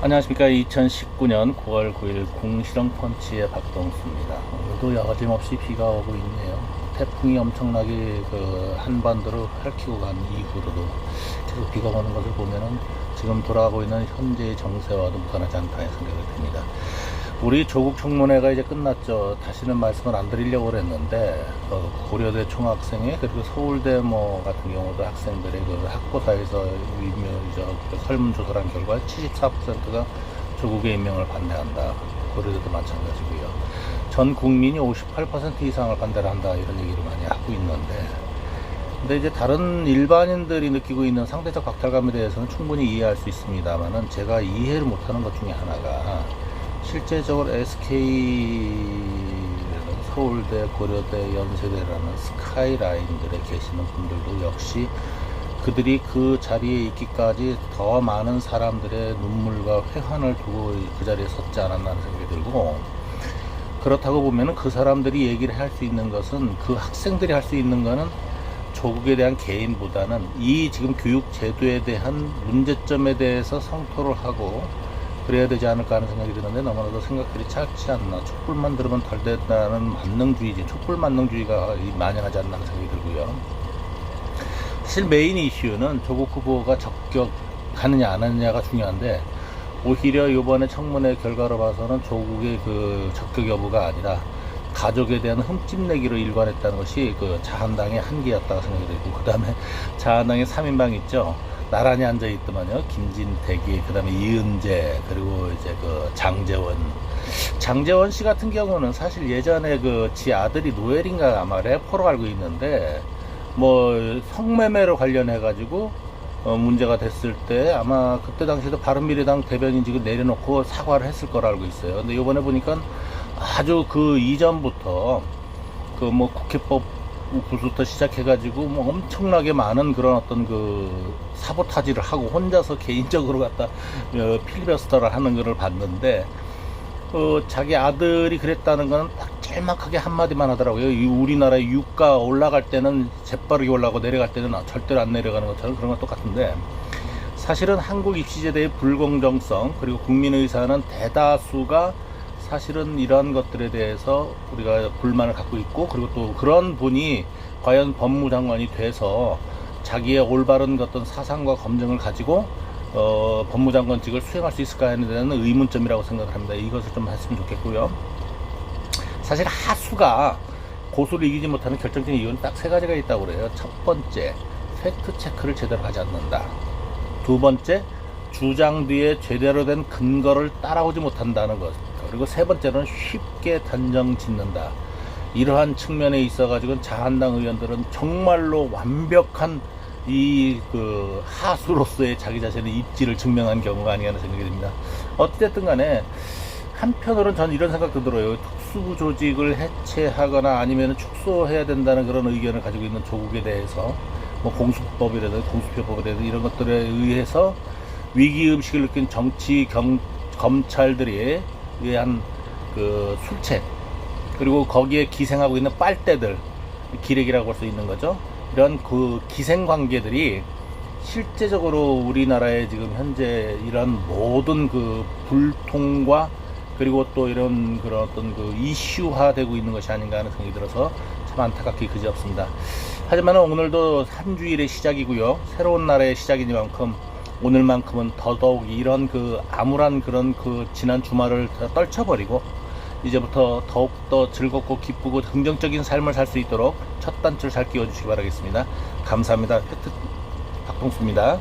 안녕하십니까. 2019년 9월 9일 궁시렁 펀치의 박동수입니다. 오늘도 여짐없이 비가 오고 있네요. 태풍이 엄청나게 한반도를 핥히고 간 이후로도 계속 비가 오는 것을 보면은 지금 돌아가고 있는 현재의 정세와도 무관하지 않다 생각이 듭니다. 우리 조국 청문회가 이제 끝났죠. 다시는 말씀을 안 드리려고 그랬는데 고려대 총학생회 그리고 서울대 같은 경우도 학생들의 학고사에서 설문조사를 한 결과 74%가 조국의 임명을 반대한다. 고려대도 마찬가지고요. 전 국민이 58% 이상을 반대를 한다, 이런 얘기를 많이 하고 있는데, 근데 이제 다른 일반인들이 느끼고 있는 상대적 박탈감에 대해서는 충분히 이해할 수 있습니다만은, 제가 이해를 못하는 것 중에 하나가 실제적으로 SK, 서울대, 고려대, 연세대라는 스카이라인들에 계시는 분들도 역시 그들이 그 자리에 있기까지 더 많은 사람들의 눈물과 회한을 두고 그 자리에 섰지 않았나 하는 생각이 들고, 그렇다고 보면은 그 사람들이 얘기를 할 수 있는 것은, 그 학생들이 할 수 있는 거는 조국에 대한 개인보다는 이 지금 교육 제도에 대한 문제점에 대해서 성토를 하고 그래야 되지 않을까 하는 생각이 드는데, 너무나도 생각들이 짧지 않나. 촛불만 들으면 덜 된다는 만능주의지, 촛불 만능주의가 만연하지 않나 하는 생각이 들고요. 사실 메인 이슈는 조국 후보가 적격하느냐 안 하느냐가 중요한데, 오히려 이번에 청문회 결과로 봐서는 조국의 그 적격 여부가 아니라 가족에 대한 흠집내기로 일관했다는 것이 그 자한당의 한계였다고 생각이 되고, 그 다음에 자한당의 3인방 있죠. 나란히 앉아있더만요. 김진태기, 그 다음에 이은재, 그리고 이제 장제원 씨 같은 경우는 사실 예전에 지 아들이 노엘인가 아마 래퍼로 알고 있는데, 성매매로 관련해가지고 문제가 됐을 때 아마 그때 당시에도 바른미래당 대변인직을 내려놓고 사과를 했을 거라 알고 있어요. 근데 이번에 보니까 아주 그 이전부터 국회법 부부터 시작해가지고 엄청나게 많은 그런 어떤 사보타지를 하고 혼자서 개인적으로 갖다 필리버스터를 하는 거를 봤는데, 자기 아들이 그랬다는 거는 짤막하게 한마디만 하더라고요. 우리나라의 유가 올라갈 때는 재빠르게 올라가고 내려갈 때는 절대로 안 내려가는 것처럼 그런 건 똑같은데, 사실은 한국 입시제도의 불공정성, 그리고 국민의사는 대다수가 사실은 이러한 것들에 대해서 우리가 불만을 갖고 있고, 그리고 또 그런 분이 과연 법무장관이 돼서 자기의 올바른 어떤 사상과 검증을 가지고 법무장관직을 수행할 수 있을까 하는 데는 의문점이라고 생각을 합니다. 이것을 좀 했으면 좋겠고요. 사실 하수가 고소를 이기지 못하는 결정적인 이유는 딱 세 가지가 있다고 그래요. 첫 번째, 팩트 체크를 제대로 하지 않는다. 두 번째, 주장 뒤에 제대로 된 근거를 따라오지 못한다는 것. 그리고 세 번째는 쉽게 단정 짓는다. 이러한 측면에 있어 가지고 자한당 의원들은 정말로 완벽한 하수로서의 자기 자신의 입지를 증명한 경우가 아니냐 하는 생각이 듭니다. 어찌됐든 간에 한편으로는 전 이런 생각도 들어요. 특수부 조직을 해체하거나 아니면 축소해야 된다는 그런 의견을 가지고 있는 조국에 대해서 공수법이라든지 공수표법이라든지 이런 것들에 의해서 위기의식을 느낀 검찰들이 의한 술책, 그리고 거기에 기생하고 있는 빨대들, 기레기라고 할 수 있는 거죠. 이런 기생관계들이 실제적으로 우리나라의 지금 현재 이런 모든 불통과 그리고 또 이런 그런 어떤 이슈화되고 있는 것이 아닌가 하는 생각이 들어서 참 안타깝게 그지없습니다. 하지만 오늘도 한 주일의 시작이고요. 새로운 날의 시작이니만큼 오늘만큼은 더더욱 이런 암울한 그런 지난 주말을 떨쳐버리고 이제부터 더욱더 즐겁고 기쁘고 긍정적인 삶을 살 수 있도록 첫 단추를 잘 끼워주시기 바라겠습니다. 감사합니다. 팩트 박동수입니다.